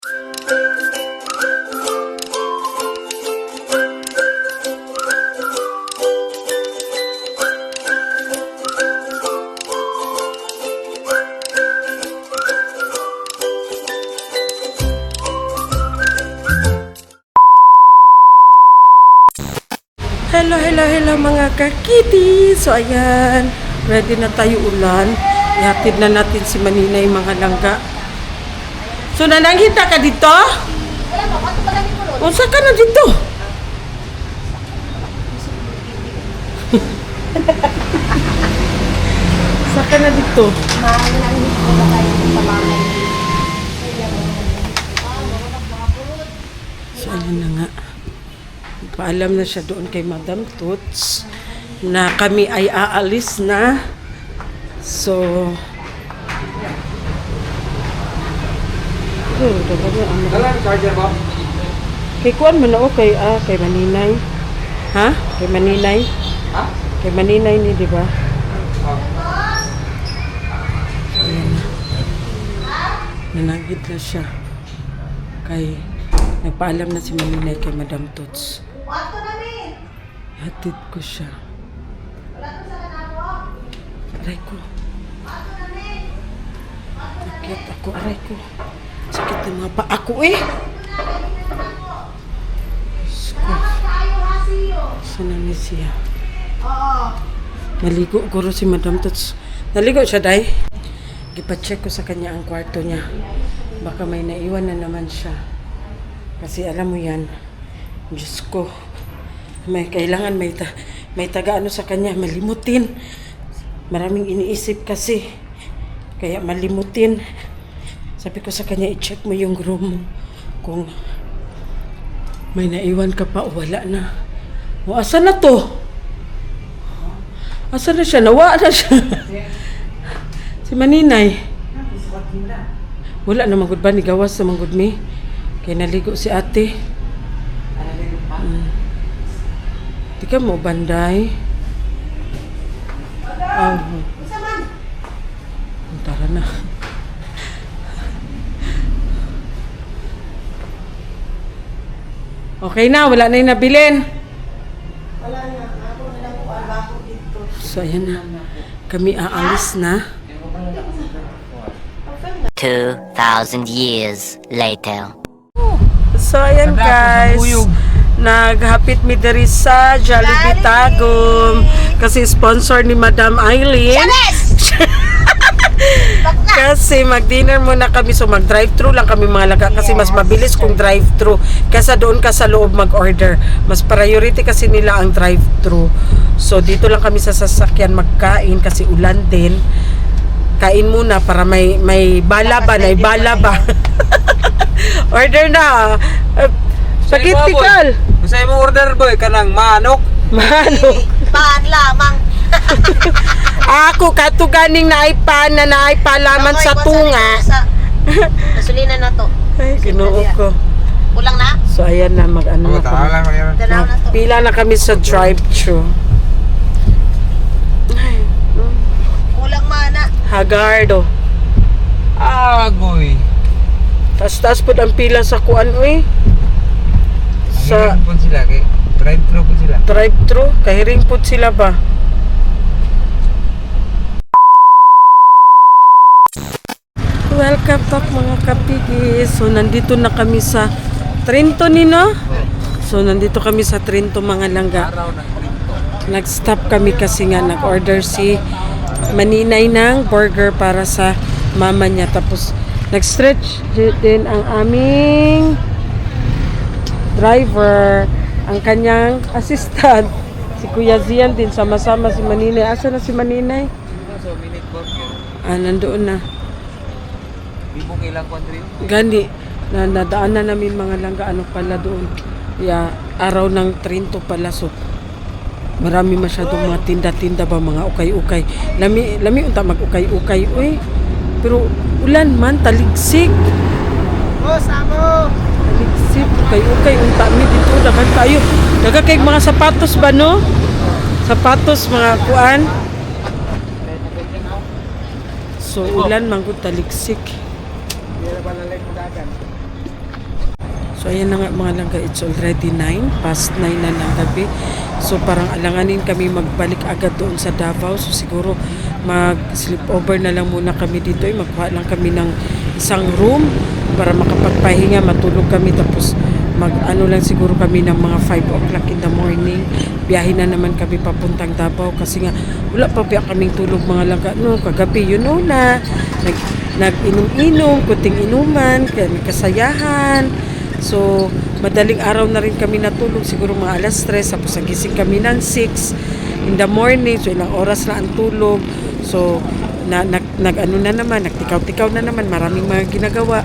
Hello mga kakiti. So ayan, ready na tayo ulan. Ihatid na natin si Maninay mga langga. So nananghita ka dito? O saan ka na dito? Saan ka na dito? So ayan na nga. Paalam na siya doon kay Madam Toots na kami ay aalis na. So, charger ba? Kay kuan mo na o kay Maninay. Ha? Kay Maninay? Ha? Kay Maninay ni, di ba? Ayan na. Nanagid na siya. Nagpaalam na si Maninay kay Madam Toots. Hatid ko siya. Aray ko. Sakit ako, aray ko. Sakit ng mga paa ko eh. Sana ni siya. Naligo ko si Madam Toots. Naligo siya, day. Gipa-check ko sa kanya ang kwarto niya. Baka may naiwan na naman siya. Kasi alam mo yan, Diyos ko, may kailangan may taga-ano sa kanya, malimutin. Maraming iniisip kasi, kaya malimutin. Sabi ko sa kanya, i-check mo yung room mo. Kung may naiwan ka pa o wala na. O, asa na to? Asa na siya? Nawa na siya. Si Maninay. Wala na magud ba ni gawas sa manggod mi? Kaya naligo si ate. Di ka mo banday. Tara na. Okay na, wala na yung nabilin. Wala na, ako na lang po ang bako dito. So ayan na. Kami aalis na. 2,000 years later. So ayan guys, naghapit mi diri sa Jollibee Tagum kasi sponsor ni Madam Eileen. Kasi mag-dinner muna kami, so mag-drive-thru lang kami mga laga kasi mas mabilis kung drive-thru kaysa doon ka sa loob mag-order. Mas priority kasi nila ang drive-thru. So dito lang kami sa sasakyan magkain kasi ulan din. Kain muna para may bala ba, may bala ba. Order na. Pagitikal. Sa mo order boy kanang manok. Manok. Pan lamang. Ako katuganing naaipan na naipalaman sa tunga. Gasolina na to. Ay, ginoo ko. Kulang na? So ayan na mag-ano na kami. Dalaw na to. Pila na kami sa drive-thru. Kulang mana. Hagardo. Agoy. Tas po ang pila sa kuan uy. Sa Sa sila kay drive-thru po sila. drive-thru, kahiring po sila ba? Welcome back mga kapigis. So nandito na kami sa Trento nino. So nandito kami sa Trento mga langga. Araw ng Trento. Nag-stop kami kasi nga nag-order si Maninay ng burger para sa mama niya. Tapos nag-stretch din ang aming driver, ang kanyang assistant, si Kuya Zian din, sama-sama si Maninay. Asa na si Maninay? So minute burger. Nandoon na. Bibong ilang country. Gani, nadaan na namin mga langga, ano pala doon. Araw ng Trento pala, so marami masyadong mga tinda-tinda ba, mga ukay-ukay. Lami unta mag-ukay-ukay, uy. Pero ulan man, taligsik. Taligsik, ukay-ukay, unta mi dito, dagan kayo. Dagan kay mga sapatos ba, no? Sapatos, mga kuan. So ulan, manggod taligsik. So ayan na nga mga langga, it's already 9, past 9 na ng gabi. So parang alanganin kami magbalik agad doon sa Davao. So siguro mag-sleepover na lang muna kami dito. Magkuha lang kami ng isang room para makapagpahinga, matulog kami. Tapos mag-ano lang siguro kami ng mga 5 o'clock in the morning. Biyahe na naman kami papuntang Davao kasi nga wala pa biya kaming tulog mga langga. No, kagabi yun na. Nag-inom-inom, kuting inuman, kasayahan. So, madaling araw na rin kami natulog, siguro mga alas 3, tapos nagising kami ng 6 in the morning, so ilang oras na ang tulog. So, nag-ano na naman, nagtikaw-tikaw na naman, maraming mga ginagawa.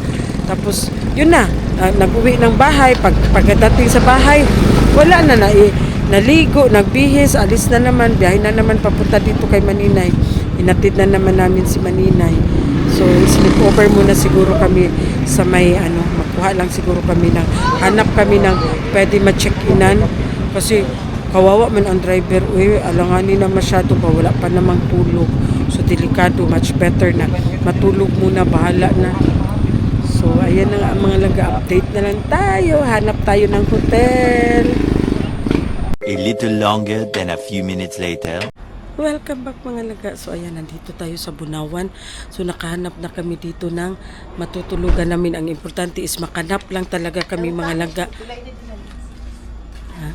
Tapos, yun na, nag-uwi ng bahay, pagdating sa bahay, wala na, naligo, nagbihis, alis na naman, biyahe na naman papunta dito kay Maninay. Inatid na naman namin si Maninay. So, sleepover muna siguro kami sa may magkuha lang siguro kami hanap kami ng pwede ma-check-inan kasi kawawa man ang driver, alanganin na masyado pa, wala pa namang tulog. So, delikado, much better na matulog muna, bahala na. So, ayan na nga mga langga, update na lang tayo, hanap tayo ng hotel. A little longer than a few minutes later. Welcome back mga laga. So ayan, nandito tayo sa Bunawan. So nakahanap na kami dito ng matutulugan namin. Ang importante is makanap lang talaga kami mga laga. Ha?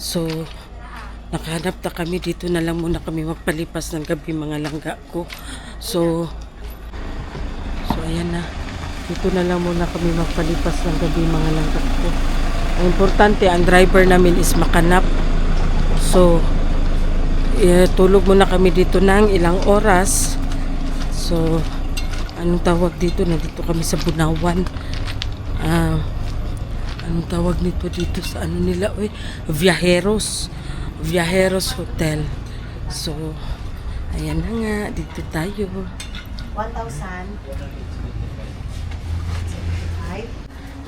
So nakahanap na kami dito, na lang muna kami magpalipas ng gabi mga langga ko. So ayan na. Dito na lang muna kami magpalipas ng gabi mga langga ko. Ang importante, ang driver namin is makanap. So, tulog muna kami dito ng ilang oras. So, anong tawag dito? Nandito kami sa Bunawan. Anong tawag nito dito sa ano nila? Viajeros. Viajeros Hotel. So, ayan na nga. Dito tayo. 1,000.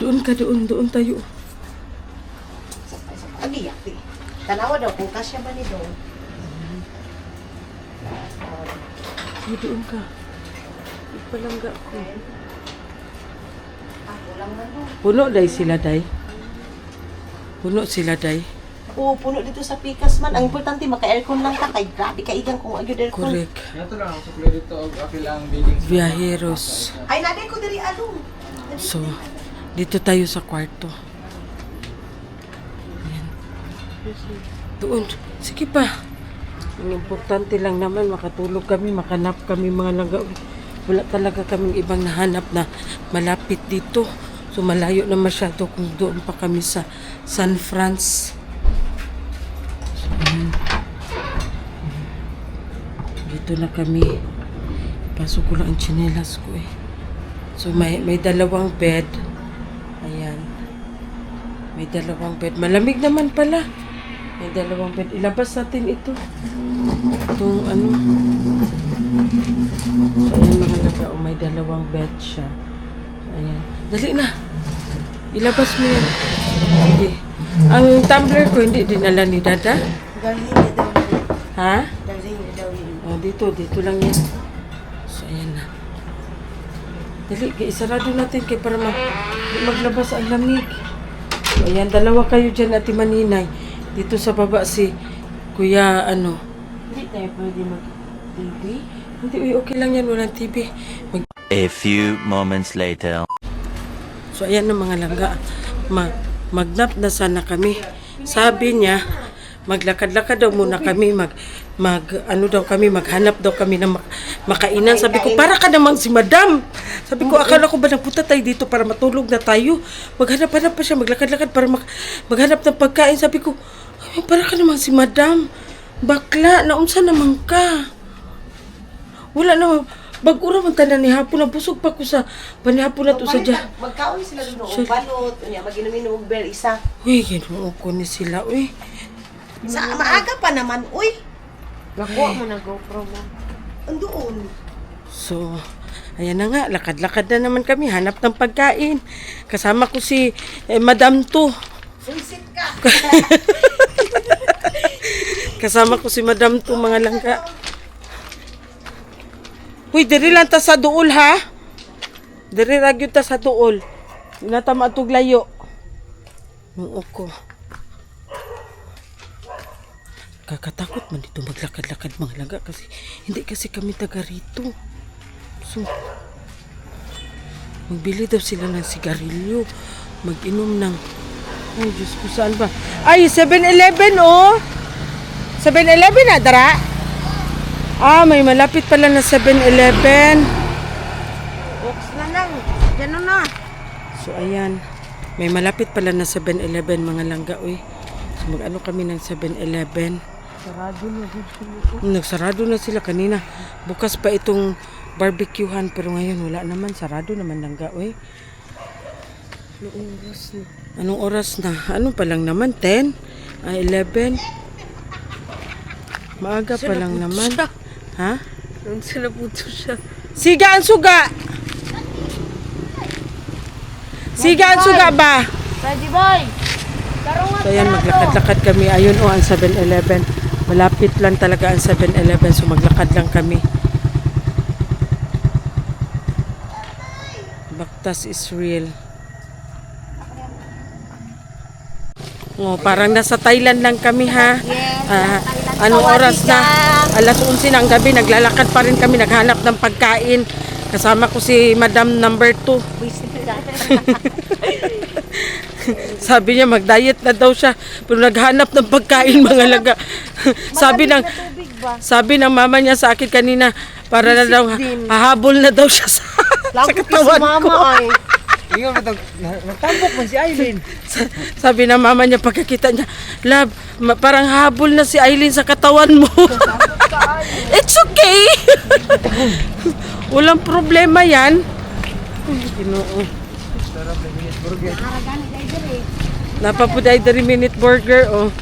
Doon tayo. Agi, yakti. Tanawa daw kung kasya ba ni doon. Doon ka. Ipalangga ko. Kulang man doon. Puno day sila day. Puno sila day. Oo, puno dito sa pikas man. Ang importante, maka-aircon lang ka. Kay grabe ka igang kung agyo aircon. Correct. Ito lang, ang sukli dito, apil ang building. Viajeros. Ay, naday ko diri along. So, dito tayo sa kwarto. Ayan. Doon. Sige pa. Ang importante lang naman, makatulog kami, makanap kami mga langga. Wala talaga kaming ibang nahanap na malapit dito. So, malayo na masyado kung doon pa kami sa San Franz. So, ayan. Dito na kami. Pasok ko lang ang tsinelas ko . So, may dalawang bed. Ayan. May dalawang bed. Malamig naman pala. May dalawang bed. Ilabas natin ito. Itong ano. So, ayan mga laga. May dalawang bed siya. Ayan. Dali na. Ilabas mo yan. Sige. Ang tumbler ko hindi dinala ni Dada. Dalhin niya daw. Ha? Dalhin niya daw yun. Oh, dito lang yan. So, ayan na. Dali, isarado natin kaya para maglabas ang lamig. So, ayan, dalawa kayo dyan, Ate Maninay. Dito sa baba si Kuya, Hindi tayo pwede mag-TV. Hindi, okay lang yan, walang TV. A few moments later. So, ayan na mga langga. Magnap na sana kami. Sabi niya, maglakad-lakad daw muna kami, maghanap daw kami ng makainan. Sabi ko, para ka namang si Madam. Sabi ko, akala ko ba napunta tayo dito para matulog na tayo? Maghanap-hanap pa siya, maglakad-lakad para maghanap ng pagkain. Sabi ko, ay, para ka namang si Madam. Bakla, naunsa naman ka? Wala naman. Bagura man tanan ni hapon, nabusog pa ko sa panihapon na to sa dyan. Magkaon sila doon o balot. Mag-inumin o beer isa. Uy, ginuo ko ni sila, uy. Sa maaga pa naman, uy. Nakuha mo na GoPro mo. Andoon. So, ayan na nga, lakad-lakad na naman kami, hanap ng pagkain. Kasama ko si Madam To. Visit ka. Kasama ko si Madam To, mga langga. Uy, diri lang ta sa duol, ha? Diri ra gyud ta sa tuol. Natama tug layo. Nung ko. Kakatakot man dito maglakad-lakad mga langga kasi hindi kasi kami taga rito. So, magbili daw sila ng sigarilyo. Mag-inom ng... Ay, Diyos ko, saan ba? Ay, 7-Eleven, oh! 7-Eleven na, dara? Ah, may malapit pala na 7-Eleven. Box na lang. Gano'n na. So, ayan. May malapit pala na 7-Eleven, mga langga, uy. So, mag-ano kami ng 7-Eleven. Nagsarado na sila kanina. Bukas pa itong barbecuehan, pero ngayon wala naman. Sarado naman langga, uy. Anong oras na? Ano pa lang naman? 10? 11? Maaga pa lang naman. Ha? Doon sila puto siya. Siga ang suga! Siga ang suga ba? Ready, boy! So ayan, maglakad-lakad kami. Ayun o, ang 7-Eleven. Malapit lang talaga ang 7-Eleven. So maglakad lang kami. Baktas is real. Oh, parang nasa Thailand lang kami ha. Anong oras na? Alas 11 ng gabi, naglalakad pa rin kami, naghanap ng pagkain. Kasama ko si Madam number 2. Sabi niya mag-diet na daw siya, pero naghanap ng pagkain mga laga. Sabi ng mama niya sa akin kanina, para na daw hahabol na daw siya sa katawan ko. Ingon mo nagtambok man si Aileen. Sabi ng mama niya pagkakita niya, love, parang habol na si Aileen sa katawan mo. It's okay. Walang problema yan. Ginoo. Napapuday 3-minute burger, oh.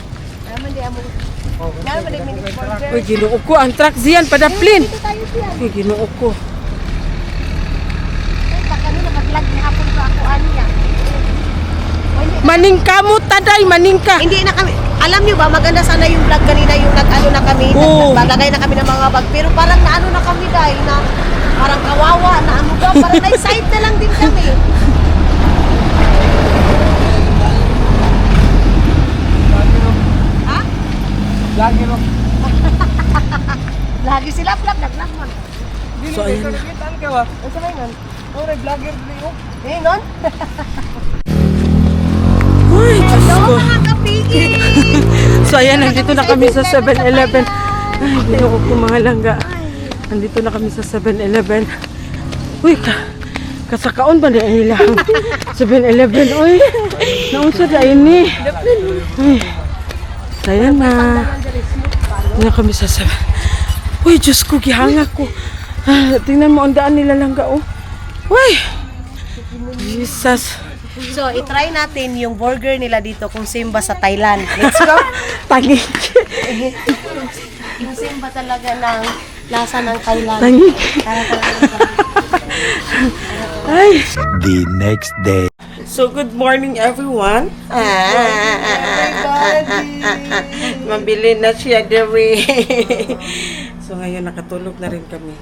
Uy, ginoo ko. Ang truck diyan, padaplin. Uy, ginoo ko. Maning ka mo, taday, maning ka. Hindi na kami, alam nyo ba, maganda sana yung vlog kanina, yung nag-ano na kami, Oo. naglagay na kami ng mga bag, pero parang naano na kami dahil na, parang kawawa, na ano ba, parang na-side na lang din kami. Ha? Lagi mo. Lagi sila vlog, nag-vlog man. So, ayan na. Kitaan ka ba? Ano sa ngayon? Ore vlogger niyo. Eh, nun? Uy, Diyos ko. Mga kapigil! So, ayan, nandito na kami sa 7-Eleven. Ay, ginoo ko mga langga. Nandito na kami sa 7-Eleven. Uy, kasakaon ba na ilang 7-Eleven? Uy, naunsa na ini. Uy, so, ayan na. Na kami sa 7. Uy, Diyos ko, gihanga ko. Ah, tingnan mo, ang daan nila langga, oh. Uy, Jesus. So, itry natin yung burger nila dito kung same ba sa Thailand. Let's go! Tangik. Yung same ba talaga ng lasa ng Thailand? Tangik. Ay. The next day. So, good morning everyone. Mabili na siya, Derry. So, ngayon nakatulog na rin kami.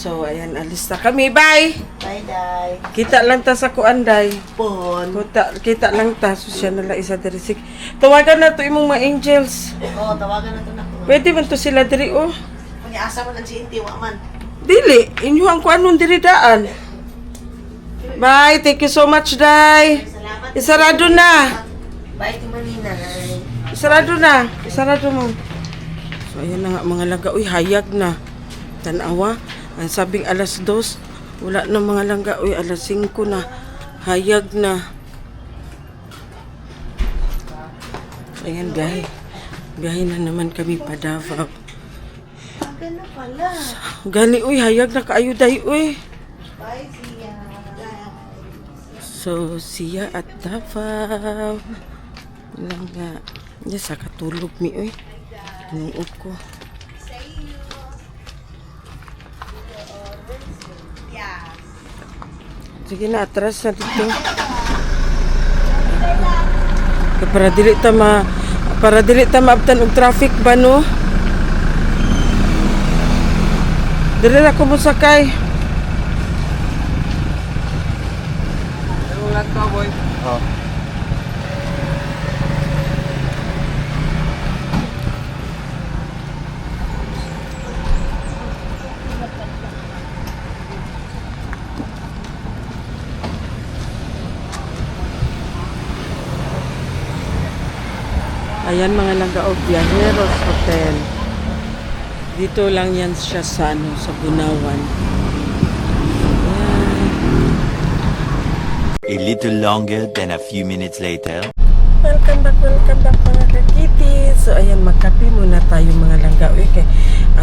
So, ayan, alis na kami. Bye! Bye-bye. Kita lang ta sa kuanday. Pon. Kita lang ta. So, siya nala isa diri. Sige. Tawagan na to imong mga angels. Oo, tawagan na to na ko. Pwede man to sila diri, oh. Pag-iasa man ang si man. Dili, inyo ang kuanon diri daan. Bye, thank you so much, Day. Salamat. Isarado na. Bye to Manina. Isarado na. Isarado mo. So, ayan na nga mga langga. Uy, hayag na. Tanawa. Ang sabing alas 2. Wala na mga langga. Uy, alas 5 na. Hayag na. So, ayan, biyahe. Biyahe na naman kami pa Davao. Gano'n pala. Gani, uy, hayag na kaayo, Day, uy. Bye, Sia. So, siya at Davao. Langga. Yes, katulog mi, uy. Nuot ko. Sige na, atras na dito. Para dili ta maabtan og traffic ba no? Dili ra ko mosakay. lang to, boy. Oh. Ayan mga Langaw Viajeros Hotel. Dito lang yan siya sa sa Bunawan. A little longer than a few minutes later. Welcome back mga kakiti. So ayan, magkape muna tayo mga Langaw. Kay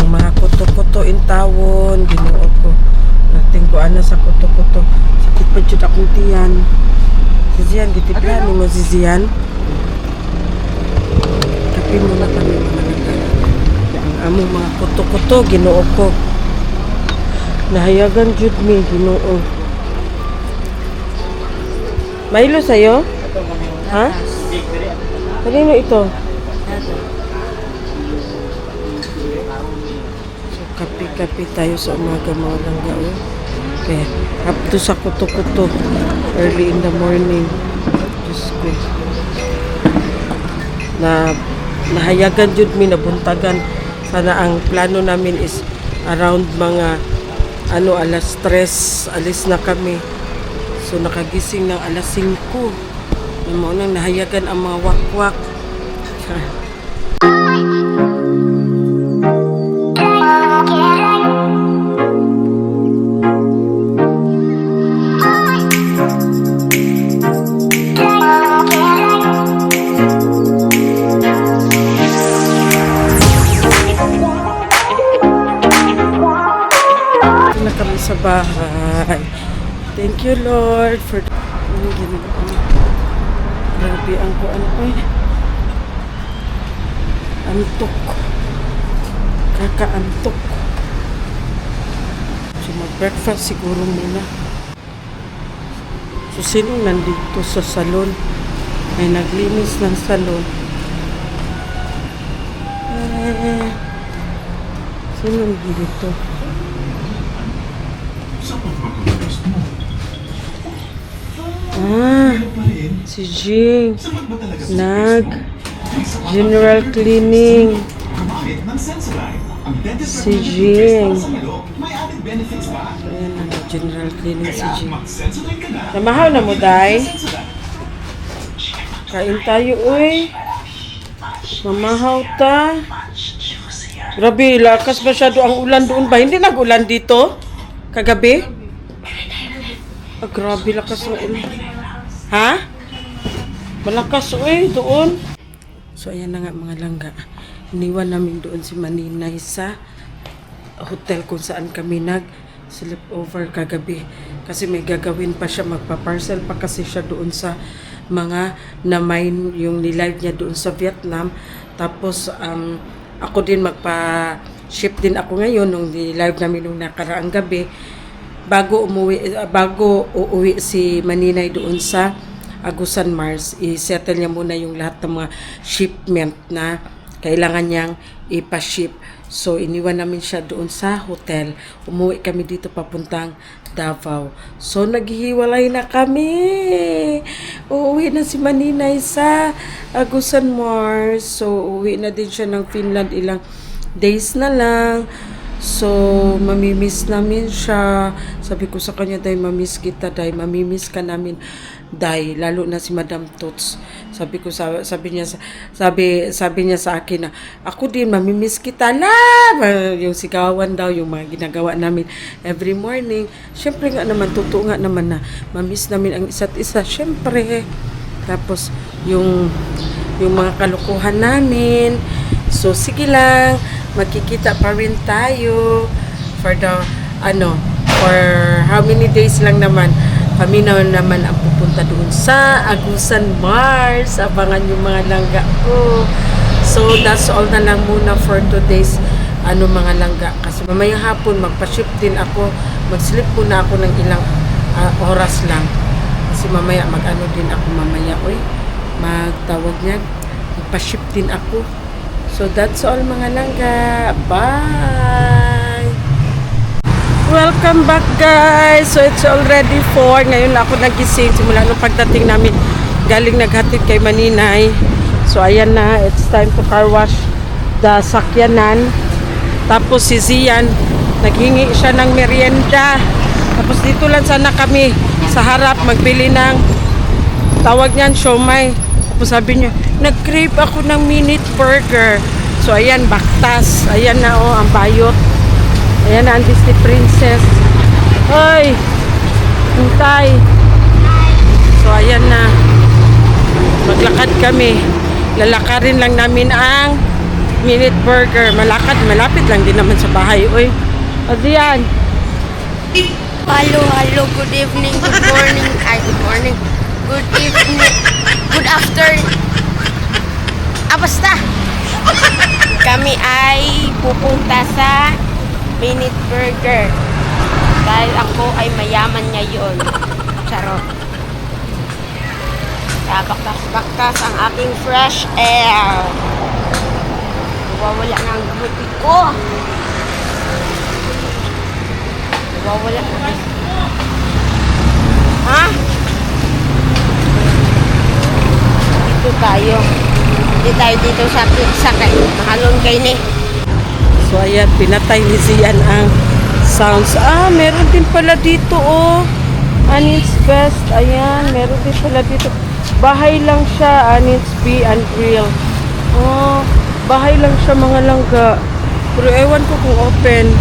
ang mga kuto-kuto in tawon, ginuot ko. Nating ko ana sa kuto-kuto. Sakit pa jud akong tiyan. Si Zian, gitiplan mo si Zian. Kape muna kami mga Langaw. Ang among mga kuto-kuto, ginuot ko. Nahayagan jud mi, ginuot. Milo sa'yo? Ha? Kanino ito? So, kape-kape tayo sa umaga mga Langaw. Okay. Up to sa kuto-kuto. Early in the morning. Diyos ko. Nahayagan jud mi, nabuntagan. Sana ang plano namin is around mga alas 3, alis na kami. So nakagising ng alas 5. Mo nang nahayagan ang mga wakwak. Ito na kami sa bahay. Thank you, Lord, for grabe ang kuan ko. Antok. Kakaantok. So, mag-breakfast siguro muna. So, sino nandito sa salon? May naglinis ng salon. Sino nandito? Si Jing general cleaning. Si Jing. Ayan na, general cleaning si Jing. Namahaw na mo, Day? Kain tayo, uy. Mamahaw ta. Grabe, lakas masyado ang ulan doon ba? Hindi nag-ulan dito? Kagabi? Grabe, lakas ng ulan. Ha? Malakas doon. So ayan na nga mga Langga. Iniwan namin doon si Maninay sa hotel kung saan kami nag-sleep over kagabi. Kasi may gagawin pa siya, magpa-parcel pa kasi siya doon sa mga na-mine yung nilive niya doon sa Vietnam. Tapos ako din magpa-ship din ako ngayon nung nilive namin nung nakaraang gabi. Bago uuwi si Maninay doon sa Agusan Mars, i-settle niya muna yung lahat ng mga shipment na kailangan niyang ipa-ship. So, iniwan namin siya doon sa hotel. Umuwi kami dito papuntang Davao. So, naghihiwalay na kami. Uuwi na si Maninay sa Agusan Mars. So, uuwi na din siya ng Finland. Ilang days na lang. So, mamimiss namin siya. Sabi ko sa kanya, Day, mamiss kita, Day. Mamimiss ka namin, Day. Lalo na si Madam Tots. Sabi niya sa akin na, ako din, mamimiss kita, love! Yung sigawan daw, yung mga ginagawa namin every morning. Siyempre nga naman, totoo nga naman na mamiss namin ang isa't isa. Siyempre. Tapos, yung mga kalukuhan namin. So, sige lang. Magkikita pa rin tayo for how many days lang naman kami naman ang pupunta doon sa Agusan Mars. Abangan yung mga Langga ko. So that's all na lang muna for today's mga Langga, kasi mamayang hapon magpa-ship din ako, mag-sleep muna ako ng ilang oras lang kasi mamaya din ako mamaya magtawag niyan, magpa-ship din ako. So that's all mga Langga. Bye! Welcome back guys! So it's already 4. Ngayon na ako nagising. Simula nung pagdating namin galing naghatid kay Maninay. So ayan na, it's time to car wash the sakyanan. Tapos si Zian, naghingi siya ng merienda. Tapos dito lang sana kami sa harap magbili ng tawag niyan, siomay. Tapos sabi niya, nag-crave ako ng minute burger. So ayan, baktas. Ayan na oh, ang bayot. Ayan na ang Disney Princess. Hoy! Hintay. So ayan na. Maglakad kami. Lalakarin lang namin ang minute burger. Malapit lang din naman sa bahay. Uy. O diyan. Hello, good evening, good morning, good morning, good evening, good afternoon. Basta. Kami ay pupunta sa Minute Burger. Dahil ako ay mayaman ngayon. Charot. Baktas ang aking fresh air. Nawawala na ang buti ko. Nawawala na. Ha? Dito tayo. Hindi tayo dito sa sakay. Mahalon kayo ni. So ayan, pinatay ni Zian ang sounds. Meron din pala dito oh. Anit's Best. Ayan, meron din pala dito. Bahay lang siya, Anit's Bee and Grill. Oh, bahay lang siya mga langga. Pero ewan ko kung open.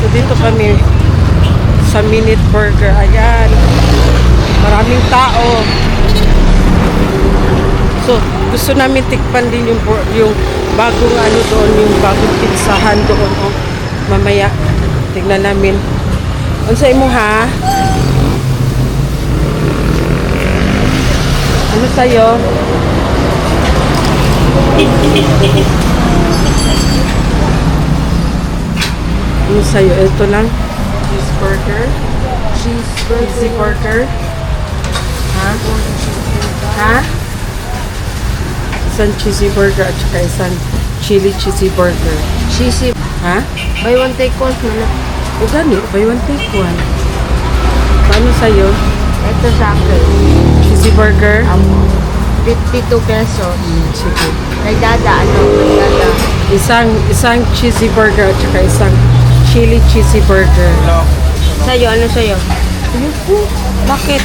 So dito kami sa Minute Burger. Ayan. Maraming tao. So, gusto namin tikpan din yung bagong ano doon, yung bagong pizzahan doon. Oh. Mamaya, tignan namin. Unsa imo ha? Ano sa'yo? Ano sa'yo? Ito lang. Cheeseburger. Cheeseburger. Ha? Ha? Isang cheesy burger at saka isang chili cheesy burger. Cheesy. Ha? Buy one take one na. O gani, buy one take one. Paano sa'yo? Ito sa akin. Cheesy burger? 52 pesos. Sige. Nagdada. Isang cheesy burger at saka isang chili cheesy burger. Sa'yo, ano sa'yo? Ayoko. Bakit?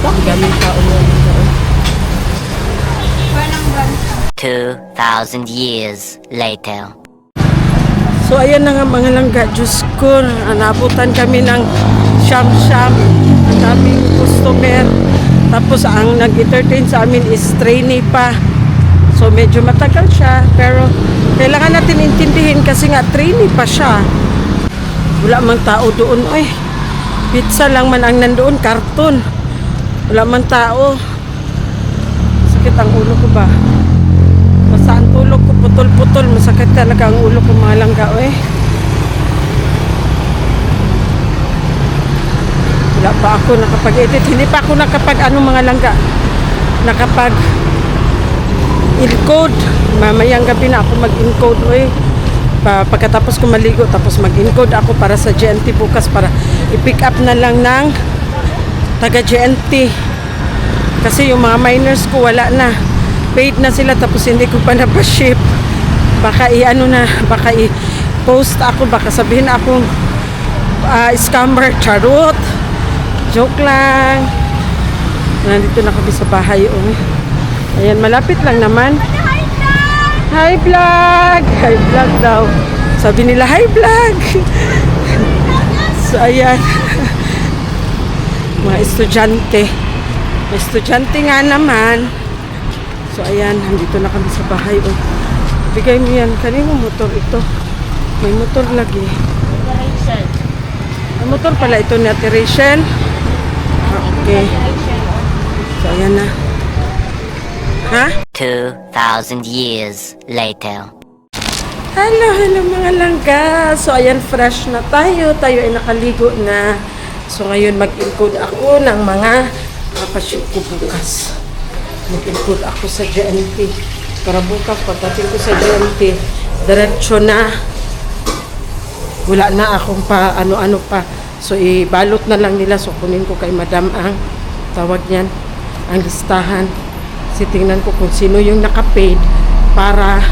Bakit? Daming tao mo. 2,000 years later. So ayan na nga mga langga, Diyos ko, nabutan kami ng siyam-siyam, ang daming customer. Tapos ang nag-entertain sa amin is trainee pa. So medyo matagal siya, pero kailangan natin intindihin kasi nga trainee pa siya. Wala mang tao doon. Ay, pizza lang man ang nandoon, karton. Wala mang tao. Sakit ang ulo ko ba? Basta ang tulog ko, putol-putol. Masakit talaga ang ulo ko mga langga. Wala pa ako nakapag-edit. Hindi pa ako mga langga. Nakapag-encode. Mamayang gabi na ako mag-encode. Pagkatapos ko maligo, tapos mag-encode ako para sa GNT bukas para i-pick up na lang ng taga GNT. Kasi yung mga miners ko wala na. Paid na sila tapos hindi ko pa napaship. Baka baka i-post ako, baka sabihin akong scammer, charot. Joke lang. Nandito na kami sa bahay. Ayan, malapit lang naman. Hi vlog! Hi vlog daw. Sabi nila, hi vlog! So ayan. Mga estudyante. Estudyante nga naman. So ayan, nandito na kami sa bahay. Bigay mo yan. Kanino motor ito? May motor lagi. Ang motor pala ito ni Ate Rachel. Okay. So ayan na. Ha? 2,000 years later. Hello mga langga. So ayan, fresh na tayo. Tayo ay nakaligo na. So ngayon mag-encode ako ng mga papaship ko bukas. Mag-encode ako sa GNT. Para bukas pagdating ko sa GNT, diretso na wala na akong pa ano-ano pa. So ibalot na lang nila. So kunin ko kay madam ang tawag niyan, ang listahan. Kasi tingnan ko kung sino yung naka-paid para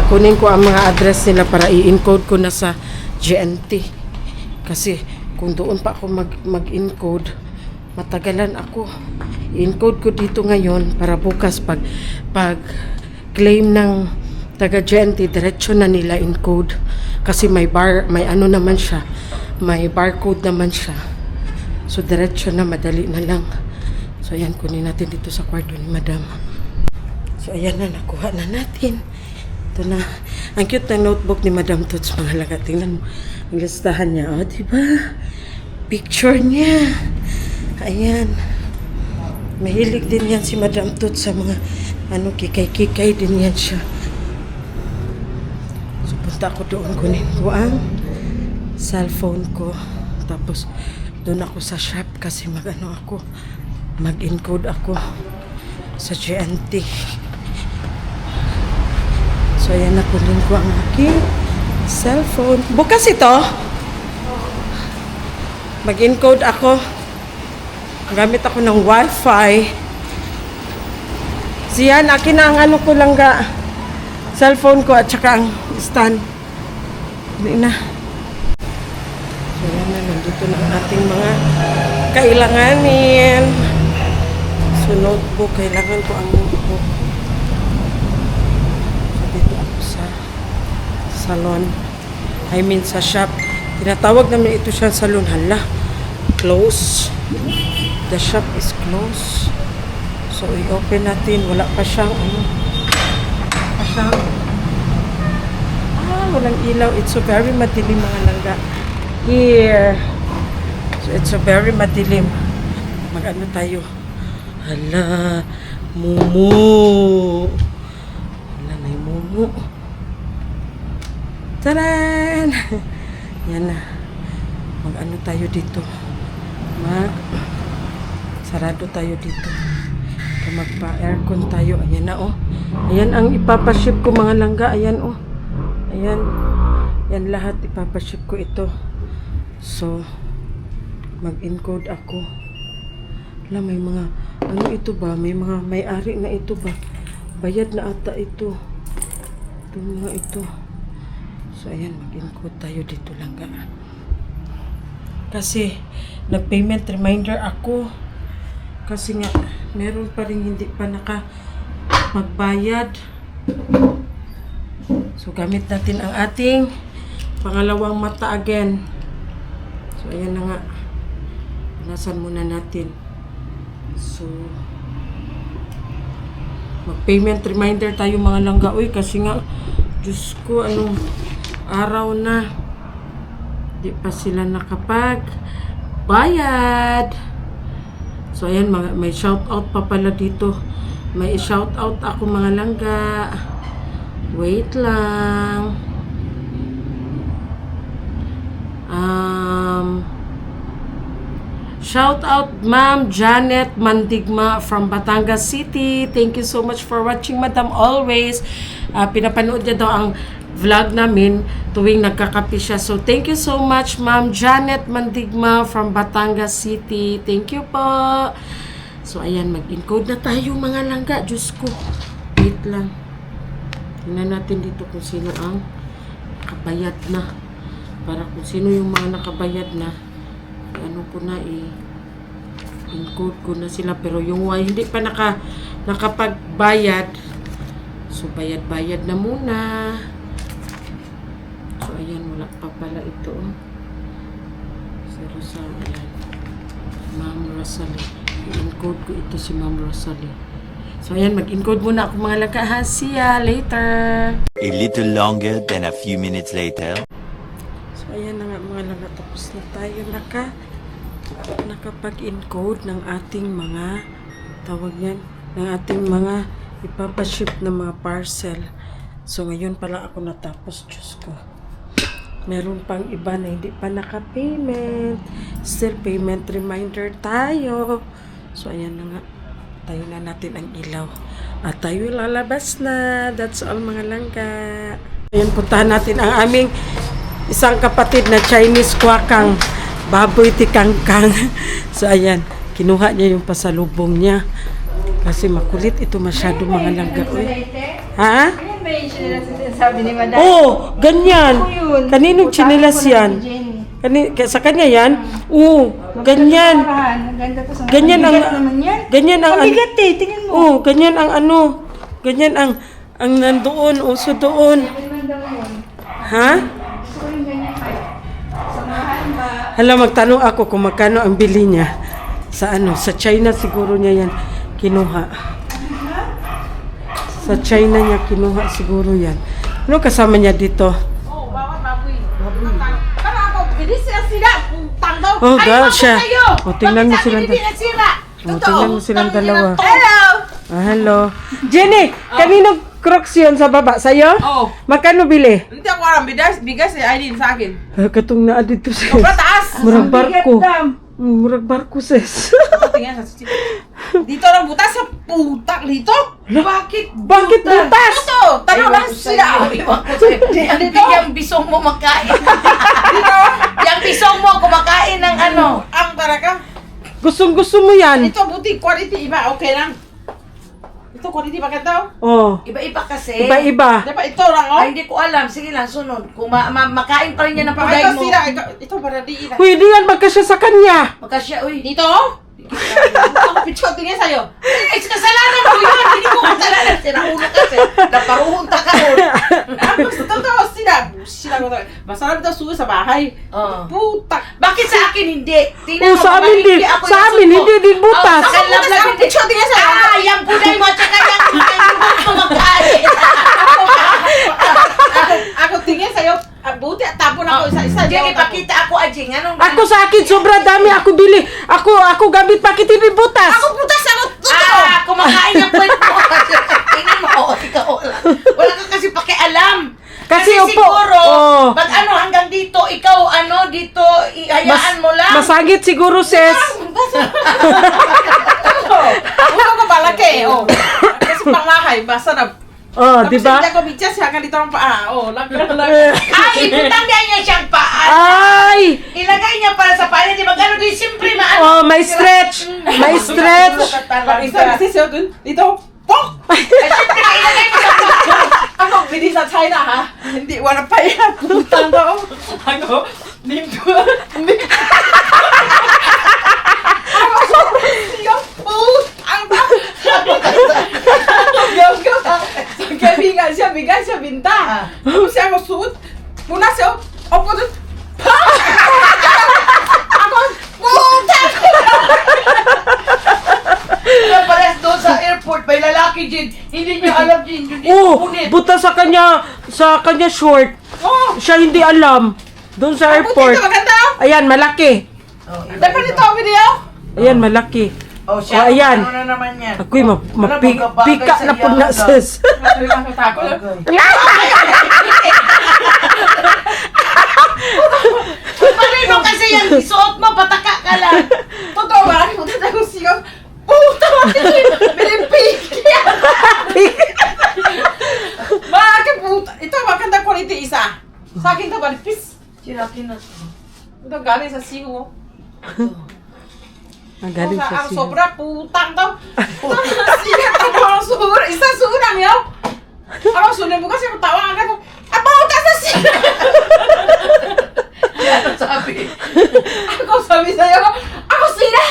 kunin ko ang mga address nila para i-encode ko na sa GNT. Kasi kung doon pa ako mag-encode, matagalan ako. I-encode ko dito ngayon para bukas pag claim ng taga GNT, diretso na nila encode. Kasi may ano naman siya, may barcode naman siya. So diretso na, madali na lang. So ayan, kunin natin dito sa kwarto ni madam. So ayan na, nakuha na natin. Ito na. Ang cute ng notebook ni Madam Toots, mga laga. Tingnan mo. Ang listahan niya. O, diba? Picture niya. Ayan. Mahilig din yan si Madam Toots sa mga kikay-kikay din yan siya. So, punta ako doon. Kunin ko ang cellphone ko. Tapos, doon ako sa shop kasi mag-encode ako sa GNT. So, ayan, nakunin ko ang aking cellphone. Bukas ito. Mag-encode ako. Gamit ako ng Wi-Fi. Siyan, akin na ang ko lang cellphone ko at saka ang stand. Hindi na. So, ayan na. Nandito na ang ating mga kailanganin. So, notebook. Kailangan ko ang notebook. Salon. I mean sa shop. Tinatawag namin ito siya salon. Hala. Close. The shop is closed. So i-open natin. Wala pa siyang walang ilaw. It's so very madilim, mga langga. Here. So it's so very madilim. Mag-ano tayo? Hala. Mumu. Hala, may mumu. Taran! Yan na. Mag-ano tayo dito. Sarado tayo dito. Magpa-aircon tayo. Ayan na, oh. Ayan ang ipapaship ko, mga langga. Ayan, oh. Ayan. Yan lahat. Ipapaship ko ito. So, mag-encode ako. Wala, may mga, ano ito ba? May mga may-ari na ito ba? Bayad na ata ito. Ito mga ito. So, ayan, mag-encode tayo dito lang kasi nag-payment reminder ako kasi nga meron pa rin hindi pa nakapagbayad. So, gamit natin ang ating pangalawang mata again. So, ayan na nga. Panasan muna natin. So, mag-payment reminder tayo, mga langga. Uy, kasi nga Diyos ko, anong araw na di pa sila nakapag-bayad. So, ayan, may shoutout pa pala dito. May shoutout ako, mga langga. Wait lang. Shoutout Ma'am Janet Mandigma from Batangas City. Thank you so much for watching, Madam, always. Pinapanood niya daw ang vlog namin tuwing nagkakape siya. So, thank you so much, Ma'am Janet Mandigma from Batangas City. Thank you po. So, ayan, mag-encode na tayo, mga langga. Diyos ko. Wait lang. Tingnan natin dito kung sino ang nakabayad na. Para kung sino yung mga nakabayad na, ano ko na encode ko na sila. Pero yung hindi pa nakapagbayad, so, bayad-bayad na muna. So, ayan, wala pa pala ito. Si Rosalie, ayan. Ma'am Rosalie. I-encode ko ito si Ma'am Rosalie. So, ayan, mag-encode muna ako, mga langga, ha. See ya later. A little longer than a few minutes later. So, ayan na nga, mga langga. Tapos na tayo nakapag-encode ng ating mga ng ating mga ipapaship na mga parcel. So, ngayon pala ako natapos. Diyos ko. Meron pang iba na hindi pa naka-payment. Still, payment reminder tayo. So, ayan na nga. Tayo na natin ang ilaw. At tayo lalabas na. That's all, mga langga. Ayan, puntahan natin ang aming isang kapatid na Chinese kwakang baboy tikangkang. So ayan, kinuha niya yung pasalubong niya. Kasi makulit ito masyado mga langga. Uy. Ha? Sabi ni Madam. Oh, ganyan. Kaninong chinelas yan? Sa kanya yan? Oo, ganyan. Ganyan ang ganyan ang Bigat eh, tingnan mo. oh, ganyan ang ano. Ganyan ang nandoon, uso doon. Ha? Hala, magtanong ako kung magkano ang bili niya. Sa ano, sa China siguro niya yan kinuha. Sa China niya kinuha siguro yan. Ano kasama niya dito? Oh, God, siya. O, tingnan mo silang tingnan mo silang dalawa. Hello! Hello. Jenny, kanino Crocs yun sa baba? Sa'yo? Oo. Magkano bili? Hindi ako alam, bigas eh, Aileen sa akin. Katong naa dito sis. Sobrang taas! Murag barko. Murag barko sis. Tingnan sa sisi. Dito lang butas sa putak dito. Bakit? Bakit butas? Ito, tanong lang sila. Dito? Yung bisong mo makain. Dito, Yung bisong mo kumakain ng ano. ang talaga. Gustong-gusto mo yan. Ito buti, quality iba, okay lang. Ito quality bakit daw? Oh. Iba-iba kasi. Iba-iba. Diba ito lang oh? Ay, hindi ko alam. Sige lang, sunod. Kung makain pa rin niya ng Bakit pagay ito mo. sila? Ito para di ina. Uy, di yan magkasya sa kanya. Magkasya, uy. Dito? Ako picture tingin sa'yo. Eh, kasalanan mo yun. Hindi ko kasalanan. Sinauna kasi. Naparuhon ta ka ron. Totoo sila. Sila ko talaga. Masarap daw suwi sa bahay. Oo. Putak. Bakit sa akin hindi? Oh, sa amin din. Sa amin hindi din butas. Sa akin lang Ako picture tingin sa'yo. Ah, yung buday mo at saka yung mo magkain. Ako tingin sa'yo. Buti at tapon ako isa-isa. Hindi, ipakita ako, Ajing. Anong Ako sa akin, sobra dami. Ako bili. Ako gamit pakit hindi butas. Ako putas ako. Totoo. kumakain ng kwent mo. Tingnan mo, ikaw lang. Wala ka kasi pakialam. Kasi upo. siguro, Oh. pag ano, hanggang dito, ikaw, ano, dito, hayaan mo lang. Masagit siguro, sis. Uso ko malaki. Oh. Kasi panglahay. Basta na. Oh, Tapos di ba? hindi ako bidyas. Hanggang dito ang paa. Oh, lang. Ay, iputanggan niya siyang paan. Ay! Ilagay niya para sa paan. Di ba gano'n din, simple Oh, maano. may stretch. May stretch. Pag isa sisiyo dun. Dito. Pok! Ay, simple na ilagay mo sa paan. Ako, bili sa China, ha? Hindi, wala pa yan. Putang ko. Ako, limpo. Ako, sobrang siyang putang ko. Kaibigan siya, bigay siya binta. Tapos siya ako suot. Muna siya, opo dun. Ako, putang ko. Kaya pares doon sa airport, may lalaki din. Hindi niya alam din. Hindi Oh, ulit. buta sa kanya short. Oh, Siya hindi alam. Doon sa buti airport. ito, maganda. Ayan, malaki. Dapat ito ang video. Ayan, malaki. Oh, Oh, siya. ayan. Ano na naman yan? Ako'y mapika na po na, sis. Tako lang. Marino kasi yan, suot mo, pataka ka lang. Totoo ba? Puta ko siya. Puta ko Pilipik. Bakit puta? Ito maganda quality isa. Sa akin ito balipis. Sirakin na. Ito galing sa siyo. Ang galing Ang sa siya. sobra putang to. Siya ito ang sur. Isa surang yaw. Ako sunin mo kasi tawa agad ko. Puta sa siya. Ano sabi? Ako sabi sa'yo. Ako sila.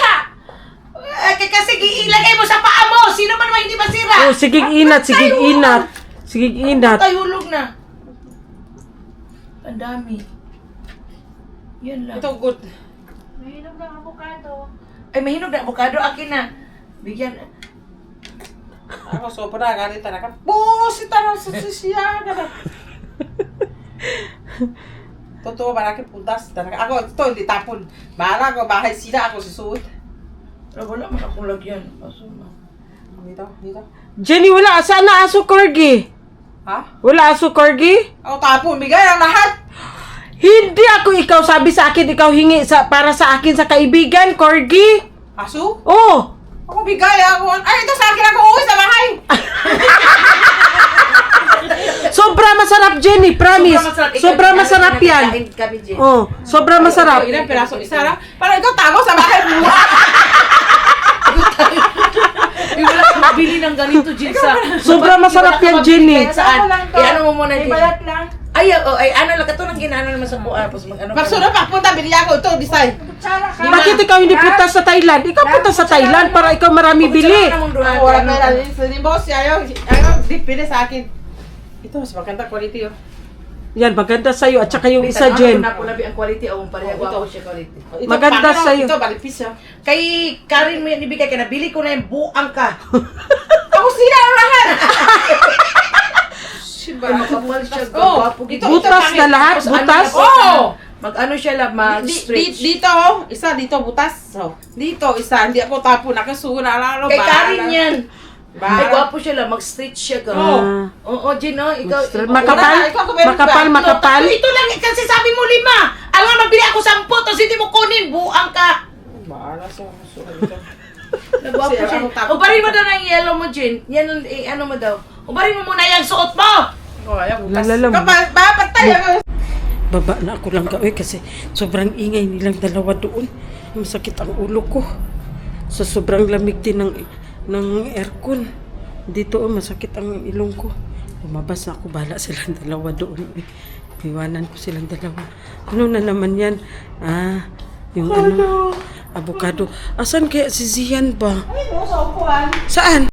Kasi ilagay mo sa paa mo. Sino man naman hindi masira? Oh, sigig inat, sigig inat. Sigig inat. Tayo hulog na. Ang dami. Yan lang. Ito good. Ay, mahinog na avocado. Akin na. Bigyan. Ako sobra galing talaga. Busit na sa siya. Totoo, malaki puntas talaga. Ako, ito, hindi tapon. Bahala ko, bahay sila ako susuot. Pero wala man akong lagyan. Aso na. Dito. Jenny, wala. Saan na aso corgi? Ha? Wala aso corgi? Ako tapon, bigay ang lahat. Hindi ako ikaw. Sabi sa akin, ikaw hingi para sa akin sa kaibigan, corgi. Aso? Oh. Ako bigay ako. Ay, ito sa akin ako uwi sa bahay. Sobra masarap, Jenny. Promise. Sobra masarap yan. Kami, Jen. Oh, sobra masarap. Ilang piraso isa lang. Parang ikaw tago sa bahay mo. Wala kang mabili ng ganito, Jen, sa... Sobra masarap yan, Jenny. Saan? Ano mo muna, Jen? Ibayat lang. Ay, ano lang, katulong ginano naman sa buwan. Tapos mag-ano ka. Magsunod pagpunta, bili ako ito, design. Bakit ikaw hindi punta sa Thailand? Ikaw punta sa Thailand para ikaw marami bili. Wala pera. Hindi boss, ayaw, dipili sa akin. Ito, mas maganda quality oh. Yan, maganda sa'yo. At saka yung isa, Jen. Napulabi ang quality o pareha gwapo siya quality. Ito, Maganda pangano, sa'yo. Ito, balipis oh. Kay Karin mo yan ibigay ka, nabili ko na yung buang ka. Ako sila ang lahat. Ay, makapal siya, Oh, gwapo. ito, Butas na lahat? Tapos ano Butas? na, Oh! Mag-ano siya lang, mag-stretch. Dito oh, isa dito butas. Oh. Dito isa, hindi ako tapo nakasuuna lang. Kay Karin yan. Ay, Ba? gwapo siya lang, mag-stretch siya ka. Oh. Oo, Jen, oh, ikaw. Makapal? Makapal? Ito lang, kasi sabi mo 5. Alam mo, nagbili ako 10, tapos hindi mo kunin, buang ka. Baala sa susunod ito. Nagwapo Kasi siya. ako tapos- Ubarin mo daw ng yellow mo, Jen. Yan, ano mo daw. Ubarin mo muna yung suot mo. Oh, ayaw butas. Lalalam. Papatay ako. Baba na ako lang gawin kasi sobrang ingay nilang dalawa doon. Masakit ang ulo ko. Sa sobrang lamig din ng aircon. Dito masakit ang ilong ko. Lumabas na ako, bala silang dalawa doon. Iwanan ko silang dalawa. Ano na naman yan? Yung avocado. Asan kaya si Zian ba? Ay, no, sa upuan. Saan?